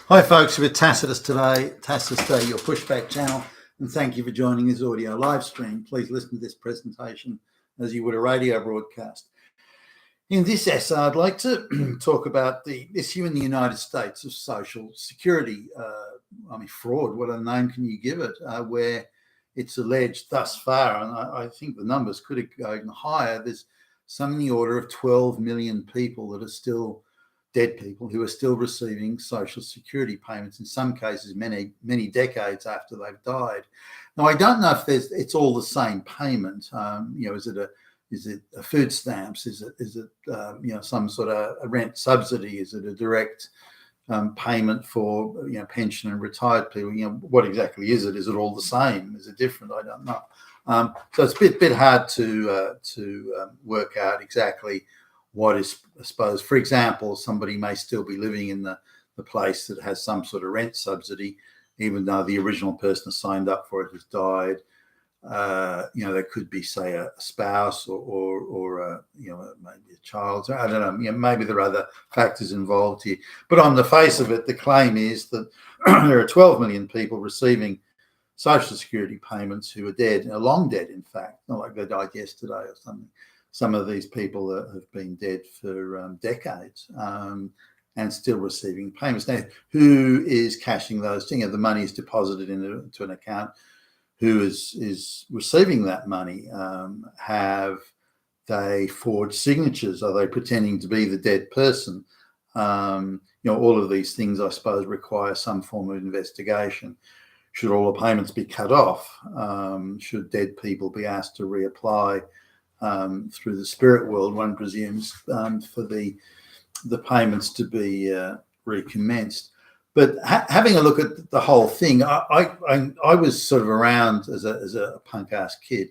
Hi folks, we're Tacitus today, Tacitus Day, your pushback channel, and thank you for joining this audio live stream. Please listen to this presentation as you would a radio broadcast. In this essay, I'd like to talk about the issue in the United States of social security. Fraud, what a name can you give it, where it's alleged thus far, and I think the numbers could go even higher, there's some in the order of 12 million people that are still dead people who are still receiving social security payments, in some cases many decades after they've died. Now, I don't know if it's all the same payment. Is it a food stamps? Is it some sort of a rent subsidy? Is it a direct payment for pension and retired people? What exactly is it? Is it all the same? Is it different? I don't know. So it's a bit hard to work out exactly what is, I suppose. For example, somebody may still be living in the place that has some sort of rent subsidy, even though the original person who signed up for it has died. There could be, say, a spouse or maybe a child. I don't know. Maybe there are other factors involved here. But on the face of it, the claim is that there are 12 million people receiving social security payments who are dead, are long dead, in fact, not like they died yesterday or something. Some of these people have been dead for decades and still receiving payments. Now, who is cashing those things? The money is deposited into an account. Who is receiving that money? Have they forged signatures? Are they pretending to be the dead person? All of these things, I suppose, require some form of investigation. Should all the payments be cut off? Should dead people be asked to reapply through the spirit world, one presumes, for the payments to be recommenced? But having a look at the whole thing, I was sort of around as a punk-ass kid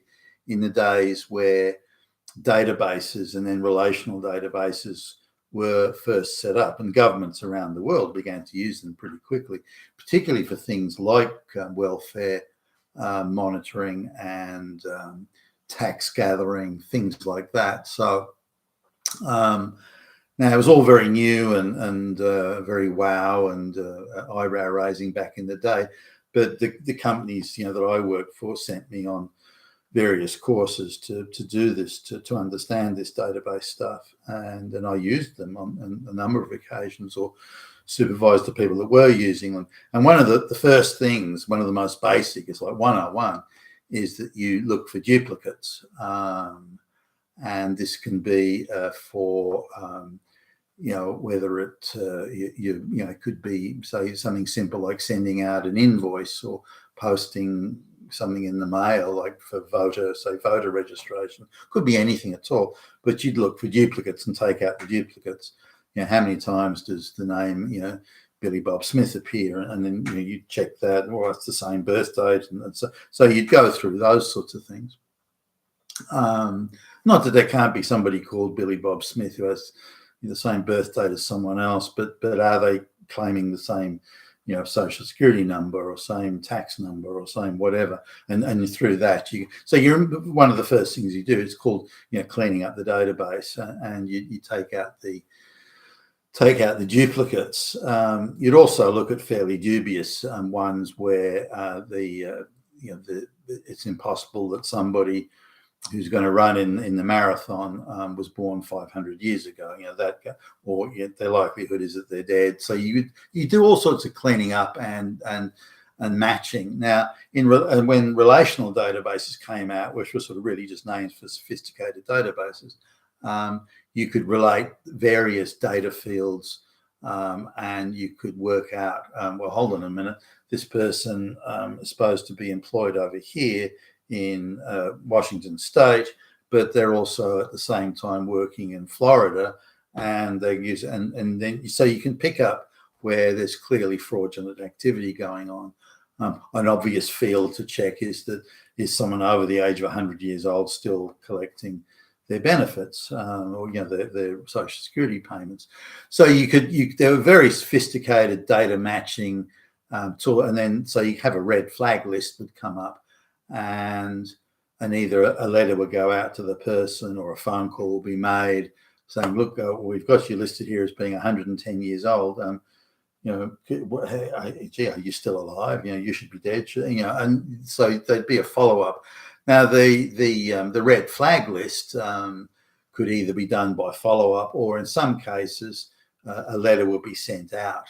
in the days where databases and then relational databases were first set up, and governments around the world began to use them pretty quickly, particularly for things like welfare monitoring and tax gathering, things like that. So now it was all very new and very wow and eyebrow raising back in the day, but the companies that I worked for sent me on various courses to do this, to understand this database stuff, and I used them on a number of occasions, or supervised the people that were using them. And one of the first things, one of the most basic, is like 101, is that you look for duplicates, and this can be for whether it could be, say, something simple like sending out an invoice or posting something in the mail, like for voter registration. Could be anything at all, but you'd look for duplicates and take out the duplicates. How many times does the name Billy Bob Smith appear, and then you check that, or it's the same birth date, and so you'd go through those sorts of things. Not that there can't be somebody called Billy Bob Smith who has the same birth date as someone else, but are they claiming the same social security number or same tax number or same whatever, and through that you're one of the first things you do is called cleaning up the database, and you take out the duplicates. You'd also look at fairly dubious ones where it's impossible that somebody who's going to run in the marathon was born 500 years ago. Their likelihood is that they're dead. So you do all sorts of cleaning up and matching. Now, when relational databases came out, which were sort of really just names for sophisticated databases, you could relate various data fields, and you could work out, well, hold on a minute, this person is supposed to be employed over here in Washington State, but they're also at the same time working in Florida, and they use and then so you can pick up where there's clearly fraudulent activity going on. An obvious field to check is someone over the age of 100 years old still collecting their benefits, or their social security payments. So there were very sophisticated data matching tool, and then so you have a red flag list would come up, and either a letter would go out to the person or a phone call will be made saying, look, we've got you listed here as being 110 years old. Gee, are you still alive? You should be dead. And so there'd be a follow up. Now the red flag list could either be done by follow up, or in some cases a letter would be sent out,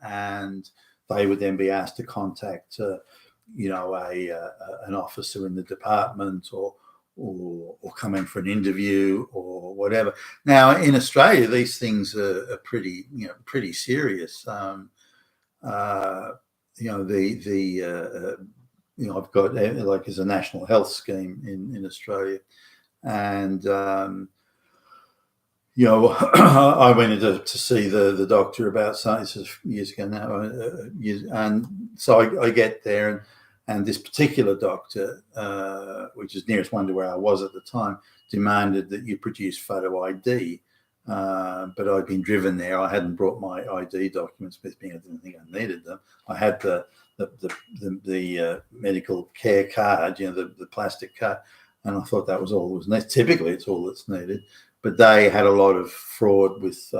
and they would then be asked to contact an officer in the department, or come in for an interview or whatever. Now in Australia, these things are pretty serious. I've got like there's a national health scheme in Australia, and I went in to see the doctor about something. This is years ago now, and so I get there, and this particular doctor, which is nearest one to where I was at the time, demanded that you produce photo ID. But I'd been driven there. I hadn't brought my ID documents with me. I didn't think I needed them. I had the medical care card, the plastic card, and I thought that was all that was needed. Typically, it's all that's needed. But they had a lot of fraud with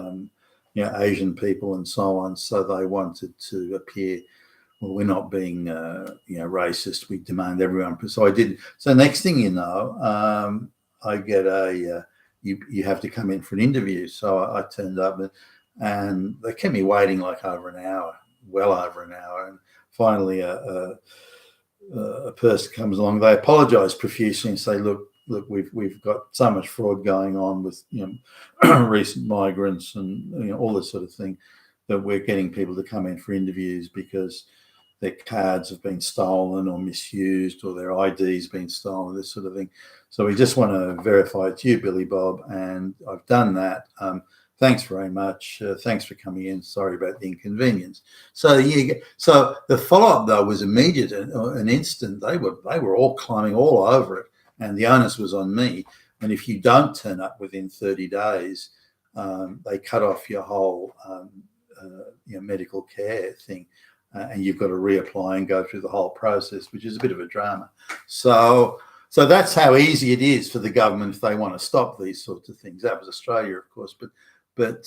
Asian people and so on, so they wanted to appear, well, we're not being racist. We demand everyone. So I did. So next thing you know, I get you have to come in for an interview. So I turned up, and they kept me waiting like over an hour, well over an hour, and finally a person comes along. They apologise profusely and say, look, we've got so much fraud going on with recent migrants and all this sort of thing, that we're getting people to come in for interviews because their cards have been stolen or misused, or their ID's been stolen, this sort of thing. So we just want to verify it's you, Billy Bob, and I've done that. Thanks very much. Thanks for coming in. Sorry about the inconvenience. So the follow-up though was immediate, an instant. They were all climbing all over it, and the onus was on me. And if you don't turn up within 30 days, they cut off your whole medical care thing, and you've got to reapply and go through the whole process, which is a bit of a drama. So that's how easy it is for the government if they want to stop these sorts of things. That was Australia, of course, but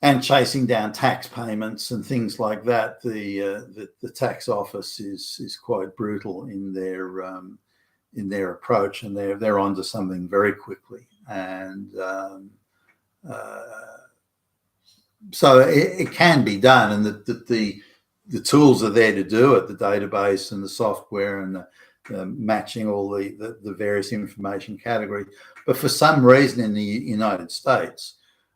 and chasing down tax payments and things like that. The tax office is quite brutal in their approach, and they're onto something very quickly. And so it can be done, and the tools are there to do it, the database and the software and the matching all the various information categories. But for some reason in the United States,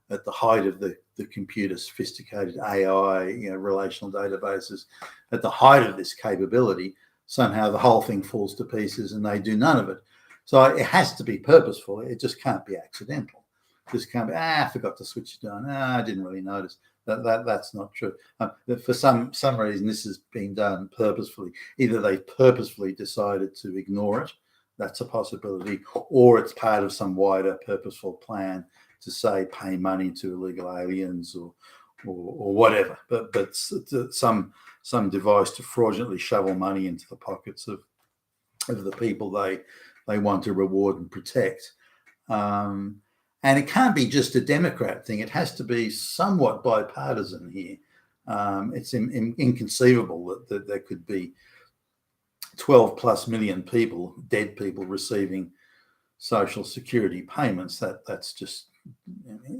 at the height of the computer sophisticated AI, relational databases, at the height of this capability, somehow the whole thing falls to pieces and they do none of it. So it has to be purposeful. It just can't be accidental. It just can't be, I forgot to switch it on. I didn't really notice. That's not true. For some reason, this has been done purposefully. Either they purposefully decided to ignore it, that's a possibility, or it's part of some wider purposeful plan to say pay money to illegal aliens or whatever. But some device to fraudulently shovel money into the pockets of the people they want to reward and protect. And it can't be just a Democrat thing. It has to be somewhat bipartisan here. It's inconceivable that there could be 12 plus million people, dead people, receiving social security payments. That's just,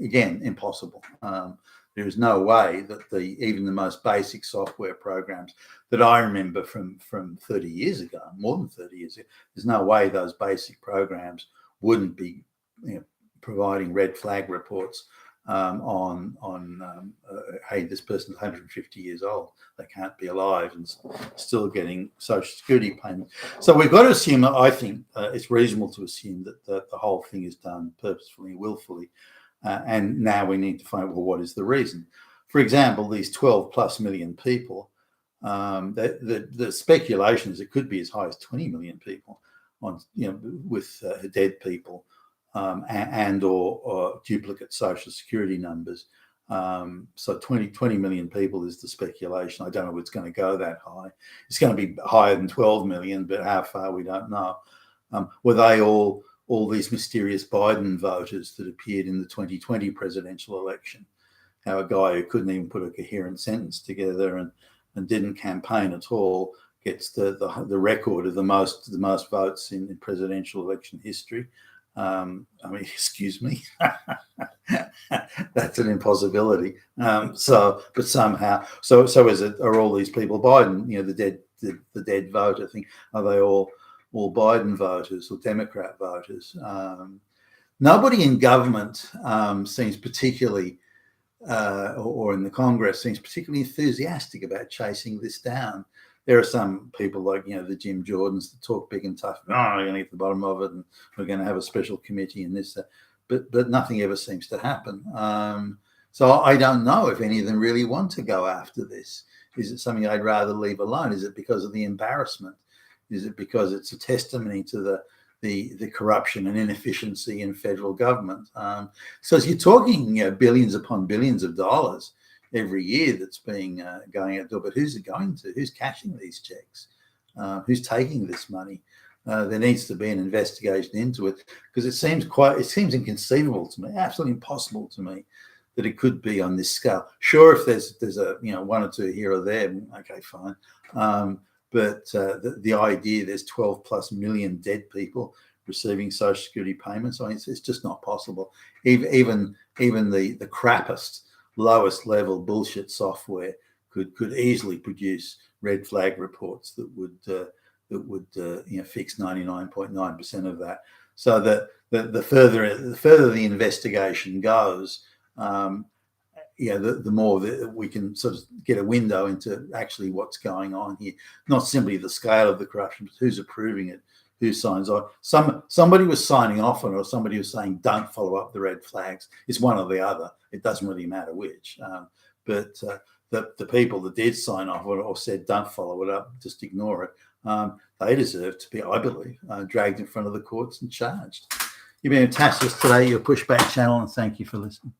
again, impossible. There is no way that even the most basic software programs that I remember from 30 years ago, more than 30 years ago, there's no way those basic programs wouldn't be providing red flag reports on hey, this person's 150 years old, they can't be alive and still getting social security payments. So we've got to assume, I think it's reasonable to assume that the whole thing is done purposefully, willfully, and now we need to find, well, what is the reason? For example, these 12 plus million people, the speculation is it could be as high as 20 million people on, with dead people. And or duplicate social security numbers. So 20 million people is the speculation. I don't know if it's going to go that high. It's going to be higher than 12 million, but how far, we don't know. Were they all these mysterious Biden voters that appeared in the 2020 presidential election? how a guy who couldn't even put a coherent sentence together and didn't campaign at all gets the record of the most votes in presidential election history. I mean, excuse me, that's an impossibility. But somehow, so are all these people Biden? The dead vote. I think, are they all Biden voters or Democrat voters? Nobody in government seems particularly, or in the Congress, seems particularly enthusiastic about chasing this down. There are some people like, the Jim Jordans that talk big and tough. Oh, we're going to get to the bottom of it, and we're going to have a special committee and this, but nothing ever seems to happen. So I don't know if any of them really want to go after this. Is it something I'd rather leave alone? Is it because of the embarrassment? Is it because it's a testimony to the corruption and inefficiency in federal government? So as you're talking, billions upon billions of dollars every year that's being going out the door, but who's it going to? Who's cashing these checks? Who's taking this money? There needs to be an investigation into it, because it seems inconceivable to me, absolutely impossible to me, that it could be on this scale. Sure, if there's a one or two here or there, okay, fine. But the idea there's 12 plus million dead people receiving Social Security payments, I mean, it's just not possible. Even the crappiest, lowest level bullshit software could easily produce red flag reports that would fix 99.9% of that. So that the further the investigation goes, the more that we can sort of get a window into actually what's going on here. Not simply the scale of the corruption, but who's approving it, who signs on. Somebody was signing off on it, or somebody was saying, don't follow up the red flags. It's one or the other. It doesn't really matter which. But the people that did sign off on it or said, don't follow it up, just ignore it, they deserve to be, I believe, dragged in front of the courts and charged. You've been with Tassus today, your Pushback channel, and thank you for listening.